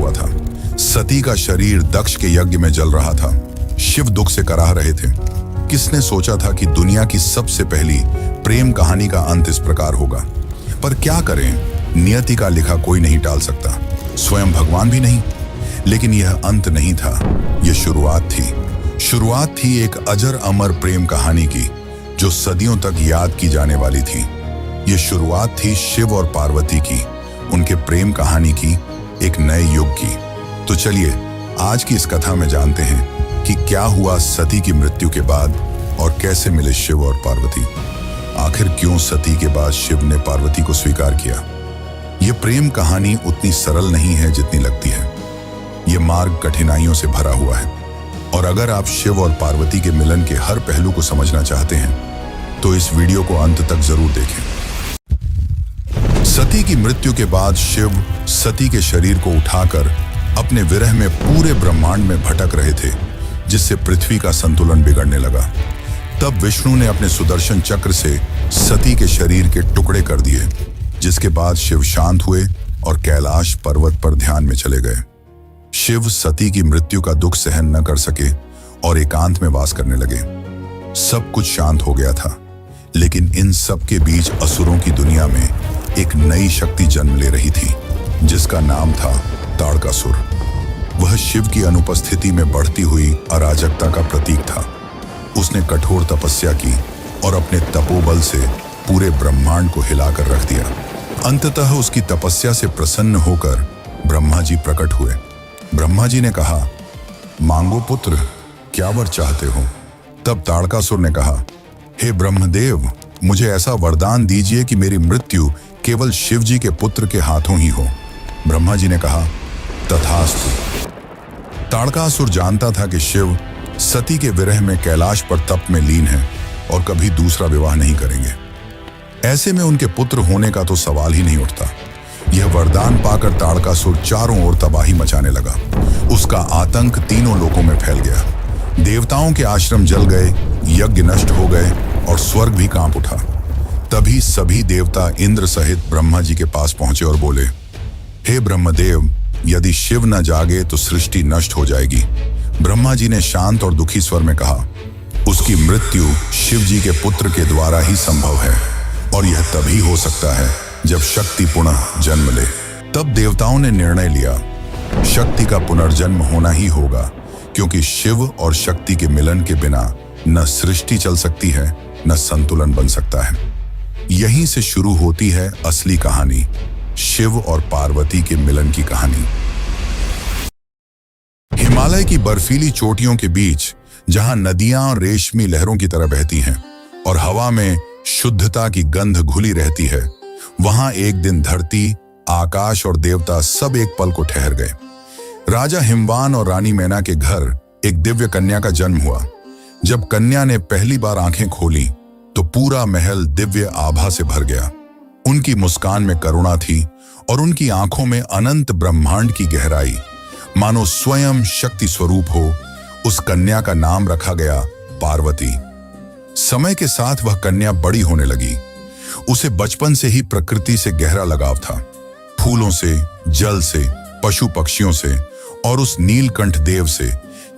हुआ था। सती का शरीर दक्ष के यज्ञ में जल रहा था। शिव दुख से कराह रहे थे। किसने सोचा था कि दुनिया की सबसे पहली प्रेम कहानी का अंत इस प्रकार होगा। पर क्या करें, नियति का लिखा कोई नहीं टाल सकता, स्वयं भगवान भी नहीं। लेकिन यह अंत नहीं था, यह शुरुआत थी। शुरुआत थी एक अजर अमर प्रेम कहानी की, जो सदियों तक याद की जाने वाली थी। यह शुरुआत थी शिव और पार्वती की, उनके प्रेम कहानी की, एक नए युग की। तो चलिए आज की इस कथा में जानते हैं कि क्या हुआ सती की मृत्यु के बाद और कैसे मिले शिव और पार्वती। आखिर क्यों सती के बाद शिव ने पार्वती को स्वीकार किया। यह प्रेम कहानी उतनी सरल नहीं है जितनी लगती है। यह मार्ग कठिनाइयों से भरा हुआ है, और अगर आप शिव और पार्वती के मिलन के हर पहलू को समझना चाहते हैं तो इस वीडियो को अंत तक जरूर देखें। सती की मृत्यु के बाद शिव सती के शरीर को उठाकर अपने विरह में पूरे ब्रह्मांड में भटक रहे थे, जिससे पृथ्वी का संतुलन बिगड़ने लगा। तब विष्णु ने अपने सुदर्शन चक्र से सती के शरीर के टुकड़े कर दिए, जिसके बाद शिव शांत हुए और कैलाश पर्वत पर ध्यान में चले गए। शिव सती की मृत्यु का दुख सहन न कर सके और एकांत में वास करने लगे। सब कुछ शांत हो गया था, लेकिन इन सब के बीच असुरों की दुनिया में एक नई शक्ति जन्म ले रही थी, जिसका नाम था ताड़कासुर। वह शिव की अनुपस्थिति में बढ़ती हुई अराजकता का प्रतीक था। उसने कठोर तपस्या की और अपने तपोबल से पूरे ब्रह्मांड को हिलाकर रख दिया। अंततः उसकी तपस्या से प्रसन्न होकर ब्रह्मा जी प्रकट हुए। ब्रह्मा जी ने कहा, मांगो पुत्र, क्या वर चाहते हो। तब ताड़कासुर ने कहा, हे ब्रह्मदेव, मुझे ऐसा वरदान दीजिए कि मेरी मृत्यु केवल शिव जी के पुत्र के हाथों ही हो। ब्रह्मा जी ने कहा, तथास्तु। ताड़कासुर जानता था कि शिव सती के विरह में कैलाश पर तप में लीन है और कभी दूसरा विवाह नहीं करेंगे। ऐसे में उनके पुत्र होने का तो सवाल ही नहीं उठता। यह वरदान पाकर ताड़कासुर चारों ओर तबाही मचाने लगा। उसका आतंक तीनों लोकों में फैल गया। देवताओं के आश्रम जल गए, यज्ञ नष्ट हो गए और स्वर्ग भी कांप उठा। तभी सभी देवता इंद्र सहित ब्रह्मा जी के पास पहुंचे और बोले, हे ब्रह्मदेव, यदि शिव न जागे तो सृष्टि नष्ट हो जाएगी। ब्रह्मा जी ने शांत और दुखी स्वर में कहा, उसकी मृत्यु शिव जी के पुत्र के द्वारा ही संभव है, और यह तभी हो सकता है जब शक्ति पुनः जन्म ले। तब देवताओं ने निर्णय लिया, शक्ति का पुनर्जन्म होना ही होगा, क्योंकि शिव और शक्ति के मिलन के बिना न सृष्टि चल सकती है, न संतुलन बन सकता है। यहीं से शुरू होती है असली कहानी, शिव और पार्वती के मिलन की कहानी। हिमालय की बर्फीली चोटियों के बीच, जहां नदियां रेशमी लहरों की तरह बहती हैं और हवा में शुद्धता की गंध घुली रहती है, वहां एक दिन धरती, आकाश और देवता सब एक पल को ठहर गए। राजा हिमवान और रानी मैना के घर एक दिव्य कन्या का जन्म हुआ। जब कन्या ने पहली बार आंखें खोली तो पूरा महल दिव्य आभा से भर गया। उनकी मुस्कान में करुणा थी और उनकी आंखों में अनंत ब्रह्मांड की गहराई, मानो स्वयं शक्ति स्वरूप हो। उस कन्या का नाम रखा गया पार्वती। समय के साथ वह कन्या बड़ी होने लगी। उसे बचपन से ही प्रकृति से गहरा लगाव था, फूलों से, जल से, पशु पक्षियों से और उस नीलकंठ देव से,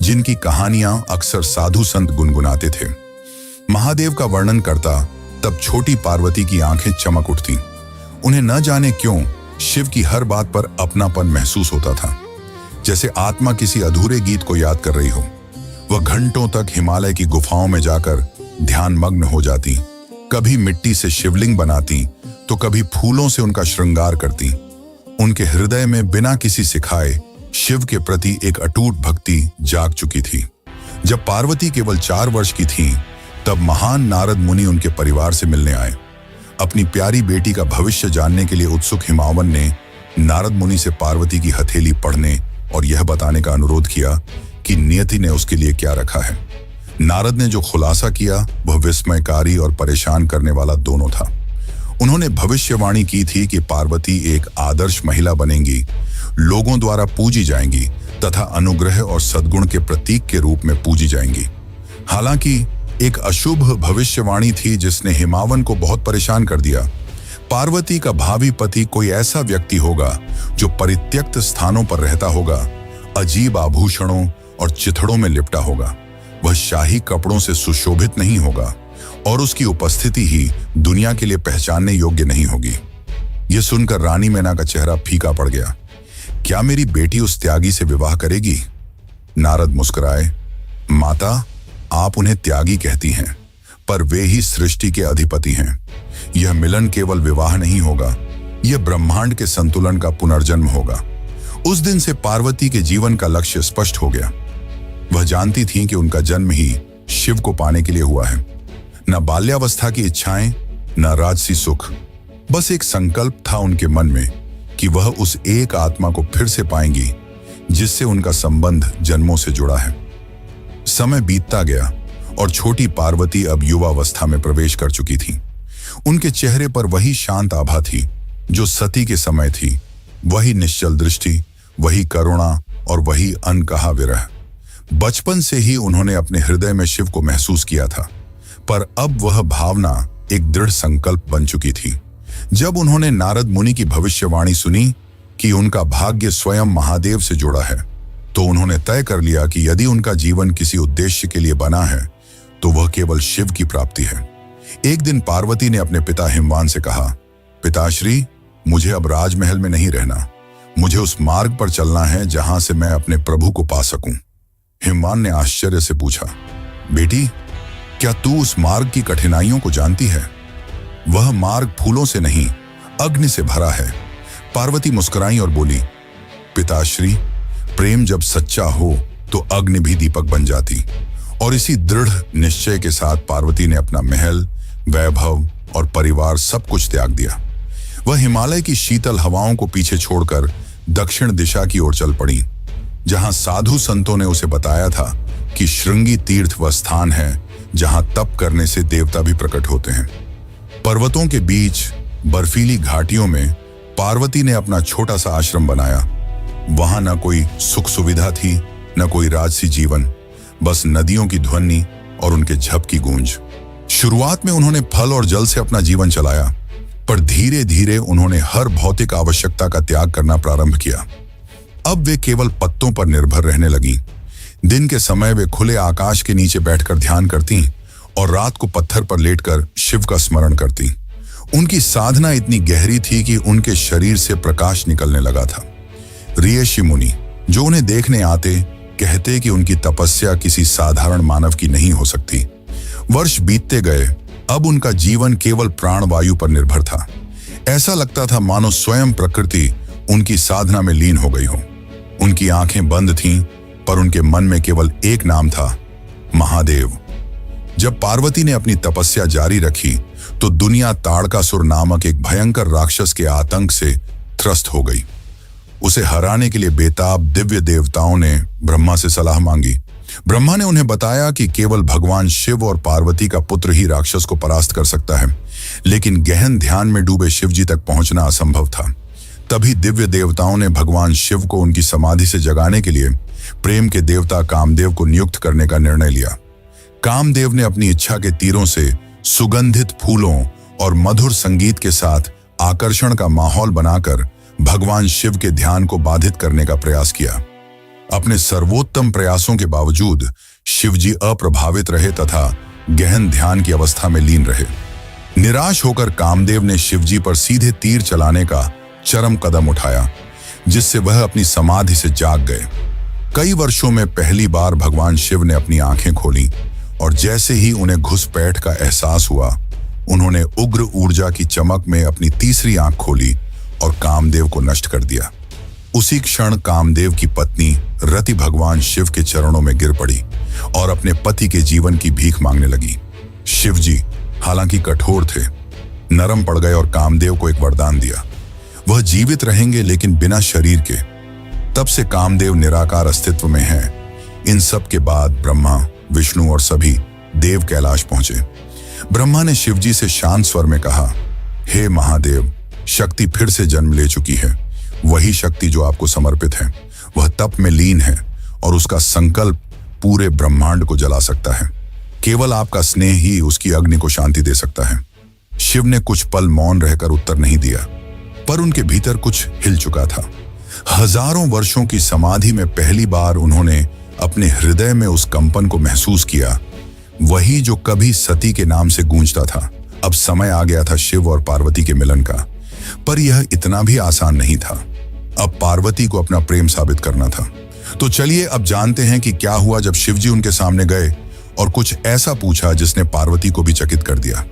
जिनकी कहानियां अक्सर साधु संत गुनगुनाते थे। महादेव का वर्णन करता तब छोटी पार्वती की आंखें चमक उठती। उन्हें न जाने क्यों शिव की हर बात पर अपनापन महसूस होता था, जैसे आत्मा किसी अधूरे गीत को याद कर रही हो। वह घंटों तक हिमालय की गुफाओं में जाकर ध्यान मग्न हो जाती। कभी मिट्टी से शिवलिंग बनाती तो कभी फूलों से उनका श्रृंगार करती। उनके हृदय में बिना किसी सिखाए शिव के प्रति एक अटूट भक्ति जाग चुकी थी। जब पार्वती केवल 4 वर्ष की थी, तब महान नारद मुनि उनके परिवार से मिलने आए। अपनी प्यारी बेटी का भविष्य जानने के लिए उत्सुक हिमावन ने नारद मुनि से पार्वती की हथेली पढ़ने और यह बताने का अनुरोध किया कि नियति ने उसके लिए क्या रखा है। नारद ने जो खुलासा किया वह विस्मयकारी और परेशान करने वाला दोनों था। उन्होंने भविष्यवाणी की थी कि पार्वती एक आदर्श महिला बनेंगी, लोगों द्वारा पूजी जाएंगी तथा अनुग्रह और सद्गुण के प्रतीक के रूप में पूजी जाएंगी। हालांकि एक अशुभ भविष्यवाणी थी जिसने हिमावन को बहुत परेशान कर दिया। पार्वती का भावी पति कोई ऐसा व्यक्ति होगा जो परित्यक्त स्थानों पर रहता होगा, अजीब आभूषणों और चिथड़ों में लिपटा होगा। वह शाही कपड़ों से सुशोभित नहीं होगा और उसकी उपस्थिति ही दुनिया के लिए पहचानने योग्य नहीं होगी। यह सुनकर रानी मैना का चेहरा फीका पड़ गया। क्या मेरी बेटी उस त्यागी से विवाह करेगी? नारद मुस्कुराए, माता, आप उन्हें त्यागी कहती हैं, पर वे ही सृष्टि के अधिपति हैं। यह मिलन केवल विवाह नहीं होगा, यह ब्रह्मांड के संतुलन का पुनर्जन्म होगा। उस दिन से पार्वती के जीवन का लक्ष्य स्पष्ट हो गया। वह जानती थीं कि उनका जन्म ही शिव को पाने के लिए हुआ है। न बाल्यावस्था की इच्छाएं, न राजसी सुख, बस एक संकल्प था उनके मन में कि वह उस एक आत्मा को फिर से पाएंगी जिससे उनका संबंध जन्मों से जुड़ा है। समय बीतता गया और छोटी पार्वती अब युवावस्था में प्रवेश कर चुकी थी। उनके चेहरे पर वही शांत आभा थी जो सती के समय थी, वही निश्चल दृष्टि, वही करुणा और वही अनकहा विरह। बचपन से ही उन्होंने अपने हृदय में शिव को महसूस किया था, पर अब वह भावना एक दृढ़ संकल्प बन चुकी थी। जब उन्होंने नारद मुनि की भविष्यवाणी सुनी कि उनका भाग्य स्वयं महादेव से जुड़ा है, तो उन्होंने तय कर लिया कि यदि उनका जीवन किसी उद्देश्य के लिए बना है तो वह केवल शिव की प्राप्ति है। एक दिन पार्वती ने अपने पिता हिमवान से कहा, पिताश्री, मुझे अब राजमहल में नहीं रहना, मुझे उस मार्ग पर चलना है जहां से मैं अपने प्रभु को पा सकूं। हिमवान ने आश्चर्य से पूछा, बेटी, क्या तू उस मार्ग की कठिनाइयों को जानती है? वह मार्ग फूलों से नहीं, अग्नि से भरा है। पार्वती मुस्कुराई और बोली, पिताश्री, प्रेम जब सच्चा हो तो अग्नि भी दीपक बन जाती। और इसी दृढ़ निश्चय के साथ पार्वती ने अपना महल, वैभव और परिवार सब कुछ त्याग दिया। वह हिमालय की शीतल हवाओं को पीछे छोड़कर दक्षिण दिशा की ओर चल पड़ी, जहां साधु संतों ने उसे बताया था कि श्रृंगी तीर्थ वह स्थान है जहां तप करने से देवता भी प्रकट होते हैं। पर्वतों के बीच बर्फीली घाटियों में पार्वती ने अपना छोटा सा आश्रम बनाया। वहां न कोई सुख सुविधा थी, न कोई राजसी जीवन, बस नदियों की ध्वनि और उनके झप की गूंज। शुरुआत में उन्होंने फल और जल से अपना जीवन चलाया, पर धीरे धीरे उन्होंने हर भौतिक आवश्यकता का त्याग करना प्रारंभ किया। अब वे केवल पत्तों पर निर्भर रहने लगी। दिन के समय वे खुले आकाश के नीचे बैठकर ध्यान करती और रात को पत्थर पर लेटकर शिव का स्मरण करती। उनकी साधना इतनी गहरी थी कि उनके शरीर से प्रकाश निकलने लगा था। ऋषि मुनि जो उन्हें देखने आते कहते कि उनकी तपस्या किसी साधारण मानव की नहीं हो सकती। वर्ष बीतते गए, अब उनका जीवन केवल प्राणवायु पर निर्भर था। ऐसा लगता था मानो स्वयं प्रकृति उनकी साधना में लीन हो गई हो। उनकी आंखें बंद थीं, पर उनके मन में केवल एक नाम था, महादेव। जब पार्वती ने अपनी तपस्या जारी रखी तो दुनिया ताड़कासुर नामक एक भयंकर राक्षस के आतंक से त्रस्त हो गई। उसे हराने के लिए बेताब दिव्य देवताओं ने ब्रह्मा से सलाह मांगी। ब्रह्मा ने उन्हें बताया कि केवल भगवान शिव और पार्वती का पुत्र ही राक्षस को परास्त कर सकता है, लेकिन गहन ध्यान में डूबे शिवजी तक पहुंचना असंभव था। तभी दिव्य देवताओं ने भगवान शिव को उनकी समाधि से जगाने के लिए प्रेम के देवता कामदेव को नियुक्त करने का निर्णय लिया। कामदेव ने अपनी इच्छा के तीरों से सुगंधित फूलों और मधुर संगीत के साथ आकर्षण का माहौल बनाकर भगवान शिव के ध्यान को बाधित करने का प्रयास किया। अपने सर्वोत्तम प्रयासों के बावजूद शिवजी अप्रभावित रहे तथा गहन ध्यान की अवस्था में लीन रहे। निराश होकर कामदेव ने शिवजी पर सीधे तीर चलाने का चरम कदम उठाया, जिससे वह अपनी समाधि से जाग गए। कई वर्षों में पहली बार भगवान शिव ने अपनी आंखें खोली और जैसे ही उन्हें घुसपैठ का एहसास हुआ, उन्होंने उग्र ऊर्जा की चमक में अपनी तीसरी आंख खोली और कामदेव को नष्ट कर दिया। उसी क्षण कामदेव की पत्नी रति भगवान शिव के चरणों में गिर पड़ी और अपने पति के जीवन की भीख मांगने लगी। शिवजी हालांकि कठोर थे, नरम पड़ गए और कामदेव को एक वरदान दिया, वह जीवित रहेंगे लेकिन बिना शरीर के। तब से कामदेव निराकार अस्तित्व में हैं। इन सब के बाद ब्रह्मा, विष्णु और सभी देव कैलाश पहुंचे। ब्रह्मा ने शिवजी से शांत स्वर में कहा, हे महादेव, शक्ति फिर से जन्म ले चुकी है। वही शक्ति जो आपको समर्पित है, वह तप में लीन है और उसका संकल्प पूरे ब्रह्मांड को जला सकता है। केवल आपका स्नेह ही उसकी अग्नि को शांति दे सकता है। शिव ने कुछ पल मौन रहकर उत्तर नहीं दिया, पर उनके भीतर कुछ हिल चुका था। हजारों वर्षों की समाधि में पहली बार उन्होंने अपने हृदय में उस कंपन को महसूस किया, वही जो कभी सती के नाम से गूंजता था। अब समय आ गया था शिव और पार्वती के मिलन का, पर यह इतना भी आसान नहीं था। अब पार्वती को अपना प्रेम साबित करना था। तो चलिए अब जानते हैं कि क्या हुआ जब शिवजी उनके सामने गए और कुछ ऐसा पूछा जिसने पार्वती को भी चकित कर दिया।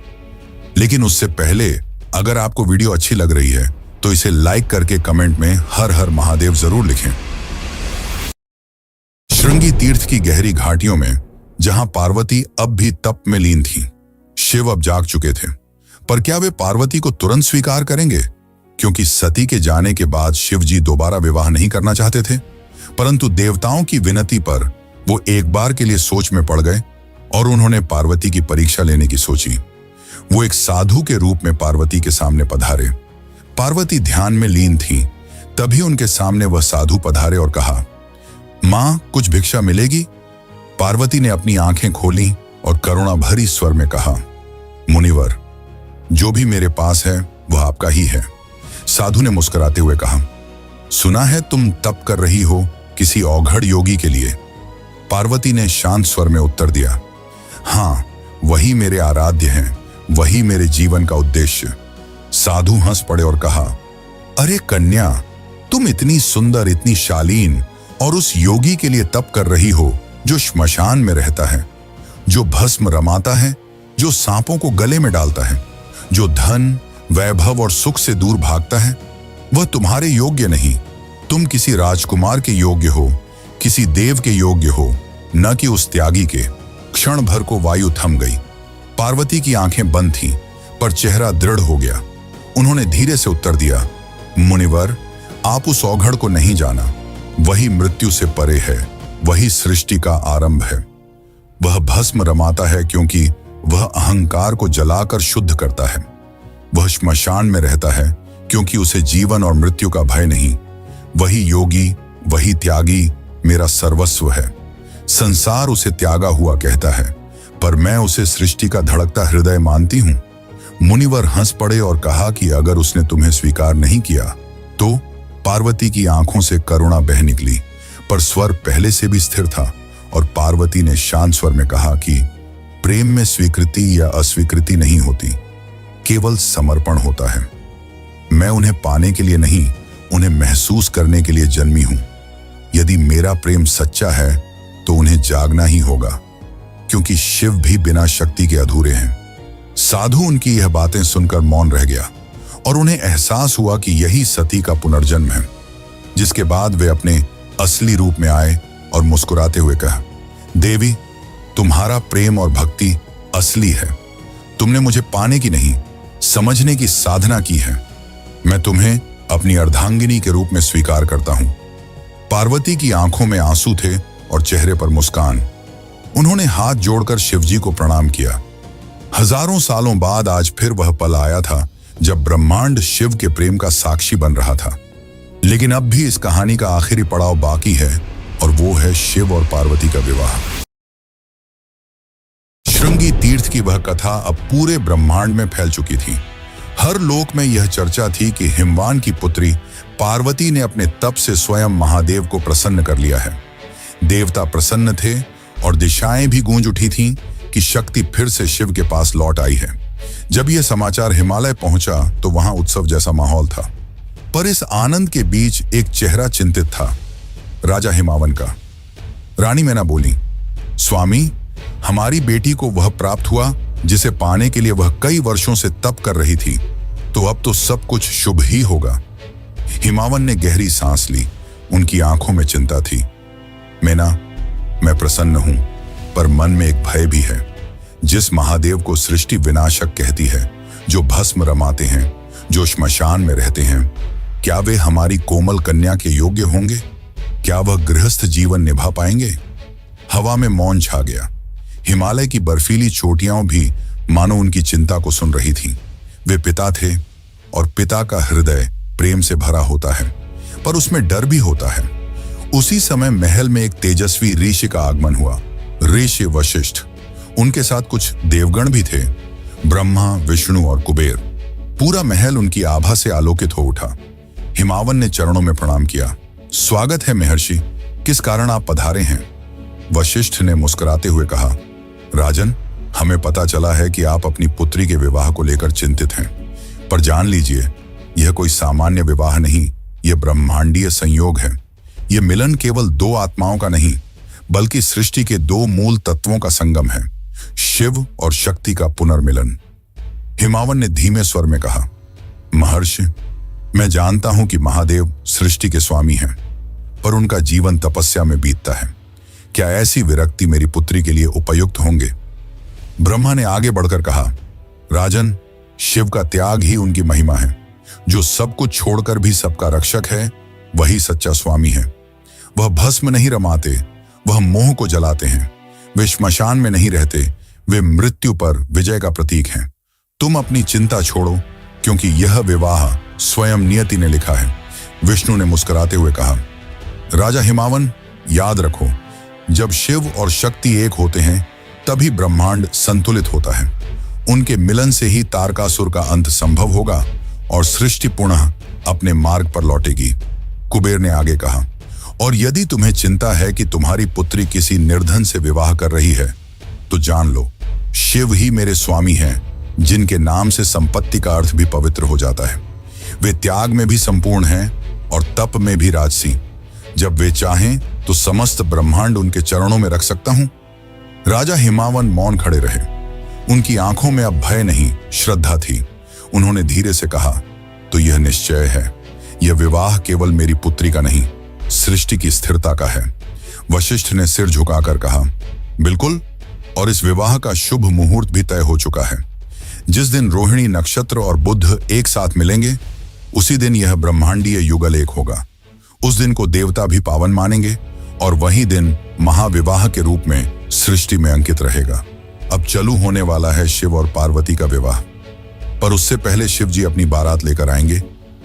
लेकिन उससे पहले अगर आपको वीडियो अच्छी लग रही है तो इसे लाइक करके कमेंट में हर हर महादेव जरूर लिखें। श्रृंगी तीर्थ की गहरी घाटियों में जहां पार्वती अब भी तप में लीन थी, शिव अब जाग चुके थे। पर क्या वे पार्वती को तुरंत स्वीकार करेंगे? क्योंकि सती के जाने के बाद शिवजी दोबारा विवाह नहीं करना चाहते थे, परंतु देवताओं की विनती पर वो एक बार के लिए सोच में पड़ गए और उन्होंने पार्वती की परीक्षा लेने की सोची। वो एक साधु के रूप में पार्वती के सामने पधारे। पार्वती ध्यान में लीन थी, तभी उनके सामने वह साधु पधारे और कहा, मां, कुछ भिक्षा मिलेगी? पार्वती ने अपनी आंखें खोली और करुणा भरी स्वर में कहा, मुनिवर, जो भी मेरे पास है वह आपका ही है। साधु ने मुस्कुराते हुए कहा, सुना है तुम तप कर रही हो किसी औघड़ योगी के लिए। पार्वती ने शांत स्वर में उत्तर दिया, हाँ, वही मेरे आराध्य हैं, वही मेरे जीवन का उद्देश्य। साधु हंस पड़े और कहा, अरे कन्या, तुम इतनी सुंदर, इतनी शालीन और उस योगी के लिए तप कर रही हो जो श्मशान में रहता है, जो भस्म रमाता है, जो सांपों को गले में डालता है, जो धन, वैभव और सुख से दूर भागता है। वह तुम्हारे योग्य नहीं। तुम किसी राजकुमार के योग्य हो, किसी देव के योग्य हो, न कि उस त्यागी के। क्षण भर को वायु थम गई। पार्वती की आंखें बंद थीं, पर चेहरा दृढ़ हो गया। उन्होंने धीरे से उत्तर दिया, मुनिवर, आप उस औघड़ को नहीं जाना। वही मृत्यु से परे है, वही सृष्टि का आरंभ है। वह भस्म रमाता है क्योंकि वह अहंकार को जलाकर शुद्ध करता है। वह श्मशान में रहता है क्योंकि उसे जीवन और मृत्यु का भय नहीं। वही योगी, वही त्यागी मेरा सर्वस्व है। संसार उसे त्यागा हुआ कहता है, पर मैं उसे सृष्टि का धड़कता हृदय मानती हूं। मुनिवर हंस पड़े और कहा कि अगर उसने तुम्हें स्वीकार नहीं किया तो? पार्वती की आंखों से करुणा बह निकली, पर स्वर पहले से भी स्थिर था और पार्वती ने शांत स्वर में कहा कि प्रेम में स्वीकृति या अस्वीकृति नहीं होती, केवल समर्पण होता है। मैं उन्हें पाने के लिए नहीं, उन्हें महसूस करने के लिए जन्मी हूं। यदि मेरा प्रेम सच्चा है तो उन्हें जागना ही होगा, क्योंकि शिव भी बिना शक्ति के अधूरे हैं। साधु उनकी यह बातें सुनकर मौन रह गया और उन्हें एहसास हुआ कि यही सती का पुनर्जन्म है। जिसके बाद वे अपने असली रूप में आए और मुस्कुराते हुए कहा, देवी, तुम्हारा प्रेम और भक्ति असली है। तुमने मुझे पाने की नहीं, समझने की साधना की है। मैं तुम्हें अपनी अर्धांगिनी के रूप में स्वीकार करता हूं। पार्वती की आंखों में आंसू थे और चेहरे पर मुस्कान। उन्होंने हाथ जोड़कर शिवजी को प्रणाम किया। हजारों सालों बाद आज फिर वह पल आया था जब ब्रह्मांड शिव के प्रेम का साक्षी बन रहा था। लेकिन अब भी इस कहानी का आखिरी पड़ाव बाकी है और वो है शिव और पार्वती का विवाह। श्रृंगी तीर्थ की वह कथा अब पूरे ब्रह्मांड में फैल चुकी थी। हर लोक में यह चर्चा थी कि हिमवान की पुत्री पार्वती ने अपने तप से स्वयं महादेव को प्रसन्न कर लिया है। देवता प्रसन्न थे और दिशाएं भी गूंज उठी थीं कि शक्ति फिर से शिव के पास लौट आई है। जब यह समाचार हिमालय पहुंचा तो वहां उत्सव जैसा माहौल था, पर इस आनंद के बीच एक चेहरा चिंतित था, राजा हिमावन का। रानी मैना बोली, स्वामी, हमारी बेटी को वह प्राप्त हुआ जिसे पाने के लिए वह कई वर्षों से तप कर रही थी, तो अब तो सब कुछ शुभ ही होगा। हिमावन ने गहरी सांस ली। उनकी आंखों में चिंता थी। मैना, मैं प्रसन्न हूं, पर मन में एक भय भी है। जिस महादेव को सृष्टि विनाशक कहती है, जो भस्म रमाते हैं, जो श्मशान में रहते हैं, क्या वे हमारी कोमल कन्या के योग्य होंगे? क्या वह गृहस्थ जीवन निभा पाएंगे? हवा में मौन छा गया। हिमालय की बर्फीली चोटियां भी मानो उनकी चिंता को सुन रही थीं। वे पिता थे और पिता का हृदय प्रेम से भरा होता है, पर उसमें डर भी होता है। उसी समय महल में एक तेजस्वी ऋषि का आगमन हुआ, ऋषि वशिष्ठ। उनके साथ कुछ देवगण भी थे। ब्रह्मा, विष्णु और कुबेर, पूरा महल उनकी आभा से आलोकित हो उठा। हिमावन ने चरणों में प्रणाम किया। स्वागत है महर्षि, किस कारण आप पधारे हैं? वशिष्ठ ने मुस्कुराते हुए कहा, राजन, हमें पता चला है कि आप अपनी पुत्री के विवाह को लेकर चिंतित हैं, पर जान लीजिए, यह कोई सामान्य विवाह नहीं, यह ब्रह्मांडीय संयोग है। यह मिलन केवल दो आत्माओं का नहीं, बल्कि सृष्टि के दो मूल तत्वों का संगम है, शिव और शक्ति का पुनर्मिलन। हिमावन ने धीमे स्वर में कहा, महर्षि, मैं जानता हूं कि महादेव सृष्टि के स्वामी हैं, पर उनका जीवन तपस्या में बीतता है। क्या ऐसी विरक्ति मेरी पुत्री के लिए उपयुक्त होंगे? ब्रह्मा ने आगे बढ़कर कहा, राजन, शिव का त्याग ही उनकी महिमा है। जो सब कुछ छोड़कर भी सबका रक्षक है, वही सच्चा स्वामी है। वह भस्म नहीं रमाते, वह मोह को जलाते हैं। वे श्मशान में नहीं रहते, वे मृत्यु पर विजय का प्रतीक हैं। तुम अपनी चिंता छोड़ो, क्योंकि यह विवाह स्वयं नियति ने लिखा है। विष्णु ने मुस्कुराते हुए कहा, राजा हिमावन, याद रखो, जब शिव और शक्ति एक होते हैं तभी ब्रह्मांड संतुलित होता है। उनके मिलन से ही तारकासुर का अंत संभव होगा और सृष्टि पुनः अपने मार्ग पर लौटेगी। कुबेर ने आगे कहा, और यदि तुम्हें चिंता है कि तुम्हारी पुत्री किसी निर्धन से विवाह कर रही है, तो जान लो, शिव ही मेरे स्वामी हैं, जिनके नाम से संपत्ति का अर्थ भी पवित्र हो जाता है। वे त्याग में भी संपूर्ण हैं और तप में भी राजसी। जब वे चाहें तो समस्त ब्रह्मांड उनके चरणों में रख सकता हूं। राजा हिमावन मौन खड़े रहे। उनकी आंखों में अब भय नहीं, श्रद्धा थी। उन्होंने धीरे से कहा, तो यह निश्चय है, यह विवाह केवल मेरी पुत्री का नहीं, सृष्टि की स्थिरता का है। वशिष्ठ ने सिर झुकाकर कहा, बिल्कुल, और इस विवाह का शुभ मुहूर्त भी तय हो चुका है। जिस दिन रोहिणी नक्षत्र और बुध एक साथ मिलेंगे, उसी दिन यह ब्रह्मांडीय युगल एक होगा। उस दिन को देवता भी पावन मानेंगे और वही दिन महाविवाह के रूप में सृष्टि में अंकित रहेगा। अब चालू होने वाला है शिव और पार्वती का विवाह, पर उससे पहले शिव जी अपनी बारात लेकर आएंगे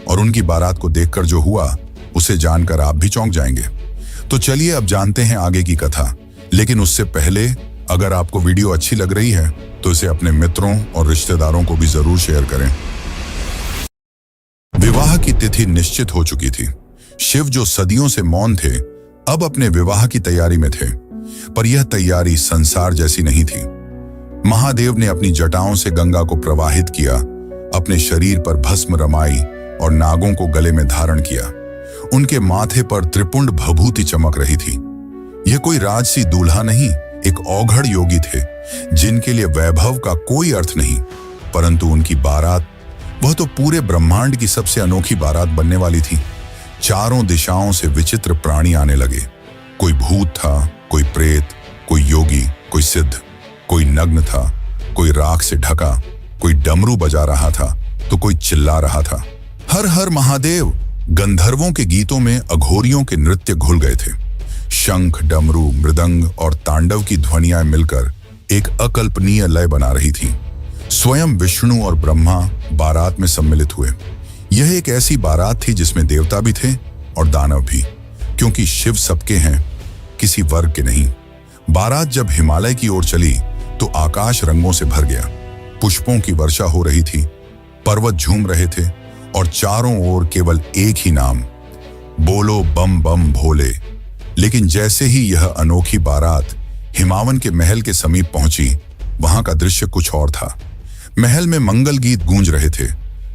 और उनकी बारात को देखकर जो हुआ उसे जानकर आप भी चौंक जाएंगे। तो चलिए अब जानते हैं आगे की कथा। लेकिन उससे पहले अगर आपको वीडियो अच्छी लग रही है तो इसे अपने मित्रों और रिश्तेदारों को भी जरूर शेयर करें। विवाह की तिथि निश्चित हो चुकी थी। शिव जो सदियों से मौन थे, अब अपने विवाह की तैयारी में थे, पर यह तैयारी संसार जैसी नहीं थी। महादेव ने अपनी जटाओं से गंगा को प्रवाहित किया, अपने शरीर पर भस्म रमाई और नागों को गले में धारण किया। उनके माथे पर त्रिपुंड भभूति चमक रही थी। यह कोई राजसी दूल्हा नहीं, एक औघड़ योगी थे, जिनके लिए वैभव का कोई अर्थ नहीं, परंतु उनकी बारात, वह तो पूरे ब्रह्मांड की सबसे अनोखी बारात बनने वाली थी। चारों दिशाओं से विचित्र प्राणी आने लगे। कोई भूत था, कोई प्रेत, कोई योगी, कोई सिद्ध, कोई नग्न था, कोई राख से ढका, कोई डमरू बजा रहा था तो कोई चिल्ला रहा था, हर हर महादेव। गंधर्वों के गीतों में अघोरियों के नृत्य घुल गए थे। शंख, डमरू, मृदंग और तांडव की ध्वनियां मिलकर एक अकल्पनीय लय बना रही थी। स्वयं विष्णु और ब्रह्मा बारात में सम्मिलित हुए। यह एक ऐसी बारात थी जिसमें देवता भी थे और दानव भी, क्योंकि शिव सबके हैं, किसी वर्ग के नहीं। बारात जब हिमालय की ओर चली तो आकाश रंगों से भर गया। पुष्पों की वर्षा हो रही थी, पर्वत झूम रहे थे और चारों ओर केवल एक ही नाम, बोलो बम बम भोले। लेकिन जैसे ही यह अनोखी बारात हिमावन के महल के समीप पहुंची, वहां का दृश्य कुछ और था। महल में मंगल गीत गूंज रहे थे,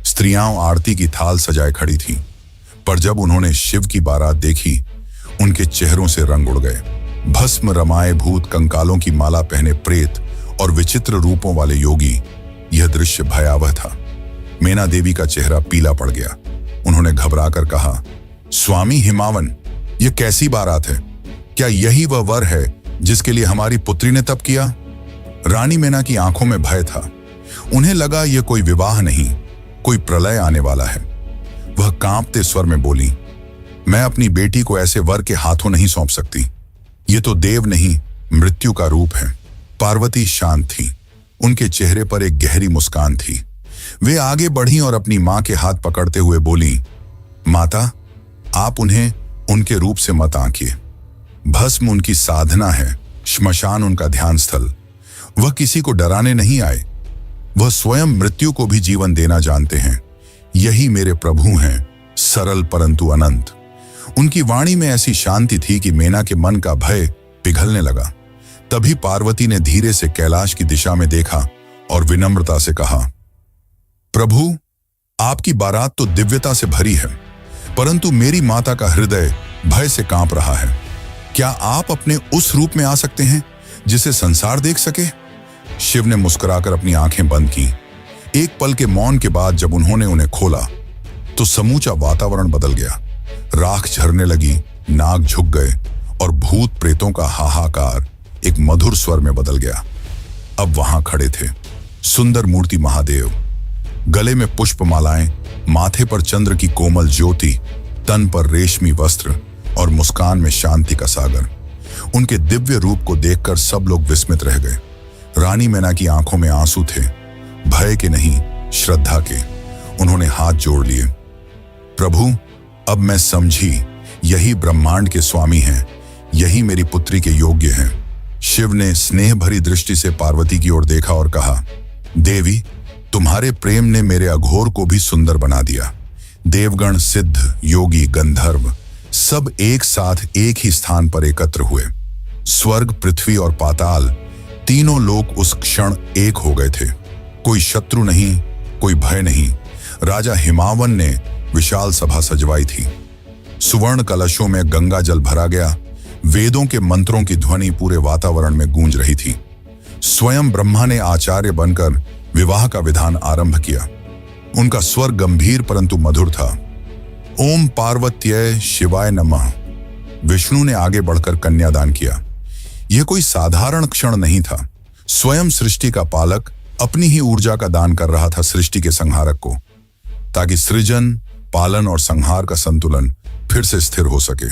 स्त्रियां आरती की थाल सजाए खड़ी थीं। पर जब उन्होंने शिव की बारात देखी, उनके चेहरों से रंग उड़ गए। भस्म रमाए भूत, कंकालों की माला पहने प्रेत और विचित्र रूपों वाले योगी, यह दृश्य भयावह था। मैना देवी का चेहरा पीला पड़ गया। उन्होंने घबराकर कहा, स्वामी हिमावन, यह कैसी बारात है? क्या यही वह वर है जिसके लिए हमारी पुत्री ने तप किया? रानी मैना की आंखों में भय था। उन्हें लगा यह कोई विवाह नहीं, कोई प्रलय आने वाला है। वह कांपते स्वर में बोली, मैं अपनी बेटी को ऐसे वर के हाथों नहीं सौंप सकती। ये तो देव नहीं, मृत्यु का रूप है। पार्वती शांत थी, उनके चेहरे पर एक गहरी मुस्कान थी। वे आगे बढ़ी और अपनी मां के हाथ पकड़ते हुए बोली, माता, आप उन्हें उनके रूप से मत आंकिए। भस्म उनकी साधना है, श्मशान उनका ध्यान स्थल। वह किसी को डराने नहीं आए, वह स्वयं मृत्यु को भी जीवन देना जानते हैं। यही मेरे प्रभु हैं, सरल परंतु अनंत। उनकी वाणी में ऐसी शांति थी कि मेना के मन का भय पिघलने लगा। तभी पार्वती ने धीरे से कैलाश की दिशा में देखा और विनम्रता से कहा, प्रभु, आपकी बारात तो दिव्यता से भरी है, परंतु मेरी माता का हृदय भय से कांप रहा है। क्या आप अपने उस रूप में आ सकते हैं जिसे संसार देख सके? शिव ने मुस्कुराकर अपनी आंखें बंद की। एक पल के मौन के बाद जब उन्होंने उन्हें खोला तो समूचा वातावरण बदल गया। राख झरने लगी, नाग झुक गए और भूत प्रेतों का हाहाकार एक मधुर स्वर में बदल गया। अब वहां खड़े थे सुंदर मूर्ति महादेव, गले में पुष्पमालाएं, माथे पर चंद्र की कोमल ज्योति, तन पर रेशमी वस्त्र और मुस्कान में शांति का सागर। उनके दिव्य रूप को देखकर सब लोग विस्मित रह गए। रानी मैना की आंखों में आंसू थे, भय के नहीं, श्रद्धा के। उन्होंने हाथ जोड़ लिए। प्रभु, अब मैं समझी, यही ब्रह्मांड के स्वामी हैं, यही मेरी पुत्री के योग्य हैं। शिव ने स्नेह भरी दृष्टि से पार्वती की ओर देखा और कहा, देवी, तुम्हारे प्रेम ने मेरे अघोर को भी सुंदर बना दिया। देवगण, सिद्ध, योगी, गंधर्व सब एक साथ एक ही स्थान पर एकत्र हुए। स्वर्ग, पृथ्वी और पाताल तीनों लोग उस क्षण एक हो गए थे। कोई शत्रु नहीं, कोई भय नहीं। राजा हिमावन ने विशाल सभा सजवाई थी। सुवर्ण कलशों में गंगा जल भरा गया। वेदों के मंत्रों की ध्वनि पूरे वातावरण में गूंज रही थी। स्वयं ब्रह्मा ने आचार्य बनकर विवाह का विधान आरंभ किया। उनका स्वर गंभीर परंतु मधुर था। ओम पार्वत्यै शिवाय नमः। विष्णु ने आगे बढ़कर कन्यादान किया। यह कोई साधारण क्षण नहीं था। स्वयं सृष्टि का पालक अपनी ही ऊर्जा का दान कर रहा था सृष्टि के संहारक को, ताकि सृजन, पालन और संहार का संतुलन फिर से स्थिर हो सके।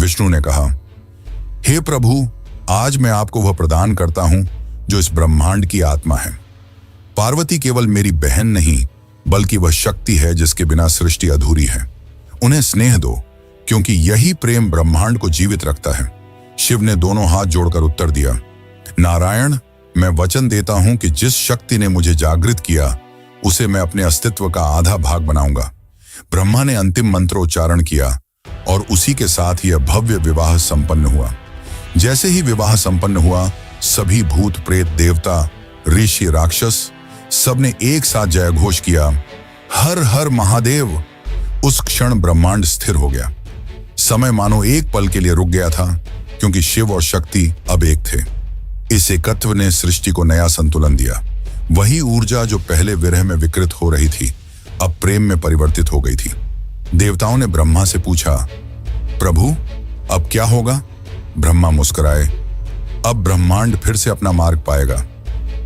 विष्णु ने कहा, हे प्रभु, आज मैं आपको वह प्रदान करता हूं जो इस ब्रह्मांड की आत्मा है। पार्वती केवल मेरी बहन नहीं, बल्कि वह शक्ति है जिसके बिना सृष्टि अधूरी है। उन्हें स्नेह दो, क्योंकि यही प्रेम ब्रह्मांड को जीवित रखता है। शिव ने दोनों हाथ जोड़कर उत्तर दिया, नारायण, मैं वचन देता हूं कि जिस शक्ति ने मुझे जागृत किया उसे मैं अपने अस्तित्व का आधा भाग बनाऊंगा। ब्रह्मा ने अंतिम मंत्रोच्चारण किया और उसी के साथ यह भव्य विवाह संपन्न हुआ। जैसे ही विवाह संपन्न हुआ, सभी भूत, प्रेत, देवता, ऋषि, राक्षस सबने एक साथ जयघोष किया, हर हर महादेव। उस क्षण ब्रह्मांड स्थिर हो गया। समय मानो एक पल के लिए रुक गया था, क्योंकि शिव और शक्ति अब एक थे। इस एकत्व ने सृष्टि को नया संतुलन दिया। वही ऊर्जा जो पहले विरह में विकृत हो रही थी, अब प्रेम में परिवर्तित हो गई थी। देवताओं ने ब्रह्मा से पूछा, प्रभु, अब क्या होगा? ब्रह्मा मुस्कुराए, अब ब्रह्मांड फिर से अपना मार्ग पाएगा।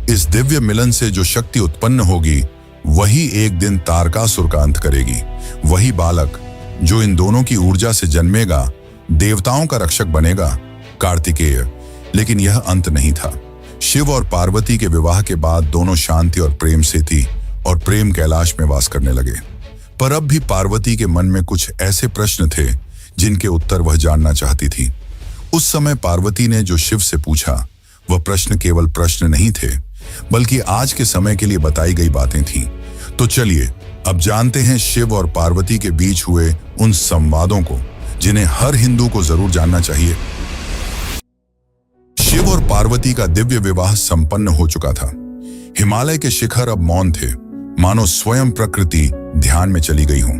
इस दिव्य मिलन से जो शक्ति उत्पन्न होगी, वही एक दिन तारकासुर का अंत करेगी। वही बालक जो इन दोनों की ऊर्जा से जन्मेगा, देवताओं का रक्षक बनेगा, कार्तिकेय। लेकिन यह अंत नहीं था। शिव और पार्वती के विवाह के बाद दोनों शांति और प्रेम से थी और प्रेम कैलाश में वास करने लगे। पर अब भी पार्वती के मन में कुछ ऐसे प्रश्न थे जिनके उत्तर वह जानना चाहती थी। उस समय पार्वती ने जो शिव से पूछा, वह प्रश्न केवल प्रश्न नहीं थे, बल्कि आज के समय के लिए बताई गई बातें थीं। तो चलिए अब जानते हैं शिव और पार्वती के बीच हुए उन संवादों को, जिन्हें हर हिंदू को जरूर जानना चाहिए। शिव और पार्वती का दिव्य विवाह संपन्न हो चुका था। हिमालय के शिखर अब मौन थे, मानो स्वयं प्रकृति ध्यान में चली गई हो।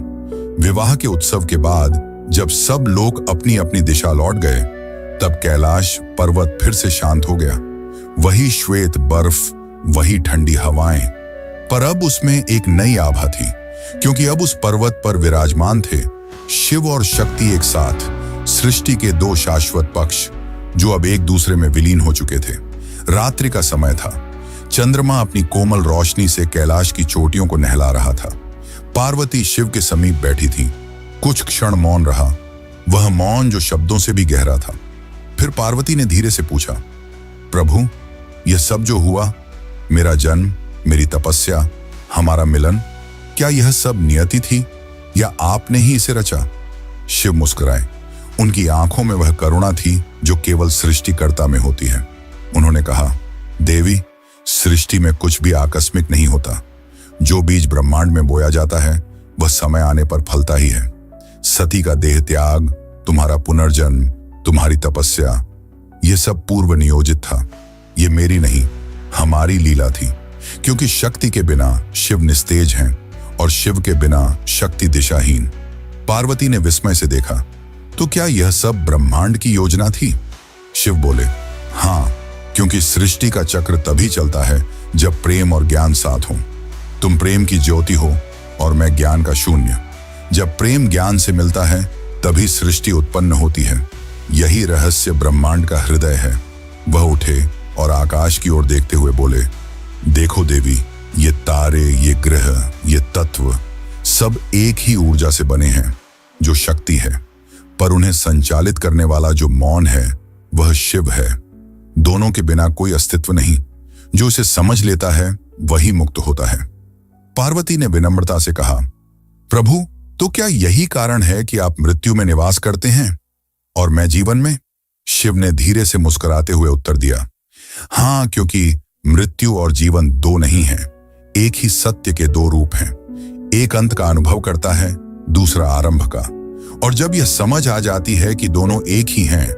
विवाह के उत्सव के बाद जब सब लोग अपनी अपनी दिशा लौट गए, तब कैलाश पर्वत फिर से शांत हो गया। वही श्वेत बर्फ, वही ठंडी हवाएं, पर अब उसमें एक नई आभा थी, क्योंकि अब उस पर्वत पर विराजमान थे शिव और शक्ति एक साथ, सृष्टि के दो शाश्वत पक्ष जो अब एक दूसरे में विलीन हो चुके थे। रात्रि का समय था। चंद्रमा अपनी कोमल रोशनी से कैलाश की चोटियों को नहला रहा था। पार्वती शिव के समीप बैठी थी। कुछ क्षण मौन रहा, वह मौन जो शब्दों से भी गहरा था। फिर पार्वती ने धीरे से पूछा, प्रभु, यह सब जो हुआ, मेरा जन्म, मेरी तपस्या, हमारा मिलन, क्या यह सब नियति थी या आपने ही इसे रचा? शिव मुस्कुराए। उनकी आंखों में वह करुणा थी जो केवल सृष्टिकर्ता में होती है। उन्होंने कहा, देवी, सृष्टि में कुछ भी आकस्मिक नहीं होता। जो बीज ब्रह्मांड में बोया जाता है वह समय आने पर फलता ही है। सती का देह त्याग, तुम्हारा पुनर्जन्म, तुम्हारी तपस्या, यह सब पूर्व नियोजित था। ये मेरी नहीं, हमारी लीला थी। क्योंकि शक्ति के बिना शिव निस्तेज हैं और शिव के बिना शक्ति दिशाहीन। पार्वती ने विस्मय से देखा, तो क्या यह सब ब्रह्मांड की योजना थी? शिव बोले, हाँ, क्योंकि सृष्टि का चक्र तभी चलता है जब प्रेम और ज्ञान साथ हो। तुम प्रेम की ज्योति हो और मैं ज्ञान का शून्य। जब प्रेम ज्ञान से मिलता है तभी सृष्टि उत्पन्न होती है। यही रहस्य ब्रह्मांड का हृदय है। वह उठे और आकाश की ओर देखते हुए बोले, देखो देवी, ये तारे, ये ग्रह, ये तत्व सब एक ही ऊर्जा से बने हैं जो शक्ति है, पर उन्हें संचालित करने वाला जो मौन है वह शिव है। दोनों के बिना कोई अस्तित्व नहीं। जो इसे समझ लेता है वही मुक्त होता है। पार्वती ने विनम्रता से कहा, प्रभु, तो क्या यही कारण है कि आप मृत्यु में निवास करते हैं और मैं जीवन में? शिव ने धीरे से मुस्कुराते हुए उत्तर दिया, हाँ, क्योंकि मृत्यु और जीवन दो नहीं हैं, एक ही सत्य के दो रूप हैं। एक अंत का अनुभव करता है, दूसरा आरंभ का। और जब यह समझ आ जाती है कि दोनों एक ही हैं,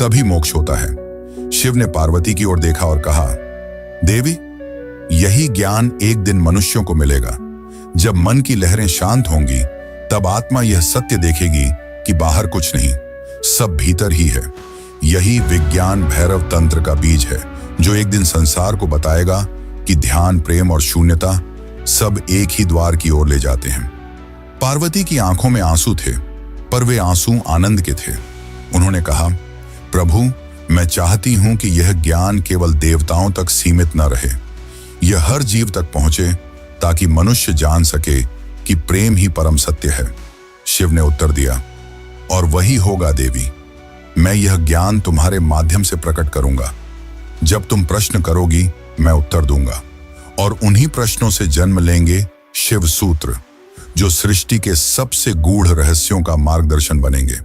तभी मोक्ष होता है। शिव ने पार्वती की ओर देखा और कहा, देवी, यही ज्ञान एक दिन मनुष्यों को मिलेगा। जब मन की लहरें शांत होंगी तब आत्मा यह सत्य देखेगी कि बाहर कुछ नहीं, सब भीतर ही है। यही विज्ञान भैरव तंत्र का बीज है जो एक दिन संसार को बताएगा कि ध्यान, प्रेम और शून्यता सब एक ही द्वार की ओर ले जाते हैं। पार्वती की आंखों में आंसू थे, पर वे आंसू आनंद के थे। उन्होंने कहा, प्रभु, मैं चाहती हूं कि यह ज्ञान केवल देवताओं तक सीमित न रहे, यह हर जीव तक पहुंचे, ताकि मनुष्य जान सके कि प्रेम ही परम सत्य है। शिव ने उत्तर दिया, और वही होगा देवी। मैं यह ज्ञान तुम्हारे माध्यम से प्रकट करूंगा। जब तुम प्रश्न करोगी मैं उत्तर दूंगा, और उन्हीं प्रश्नों से जन्म लेंगे शिव सूत्र, जो सृष्टि के सबसे गूढ़ रहस्यों का मार्गदर्शन बनेंगे।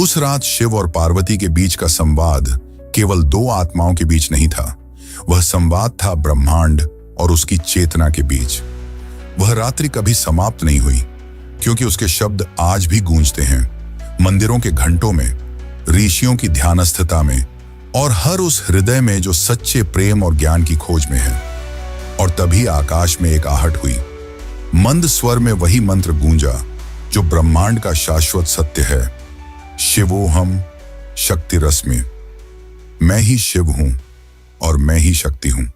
उस रात शिव और पार्वती के बीच का संवाद केवल दो आत्माओं के बीच नहीं था, वह संवाद था ब्रह्मांड और उसकी चेतना के बीच। वह रात्रि कभी समाप्त नहीं हुई, क्योंकि उसके शब्द आज भी गूंजते हैं, मंदिरों के घंटों में, ऋषियों की ध्यानस्थता में, और हर उस हृदय में जो सच्चे प्रेम और ज्ञान की खोज में है। और तभी आकाश में एक आहट हुई। मंद स्वर में वही मंत्र गूंजा जो ब्रह्मांड का शाश्वत सत्य है, शिवोहम शक्ति रश्मि। मैं ही शिव हूं और मैं ही शक्ति हूं।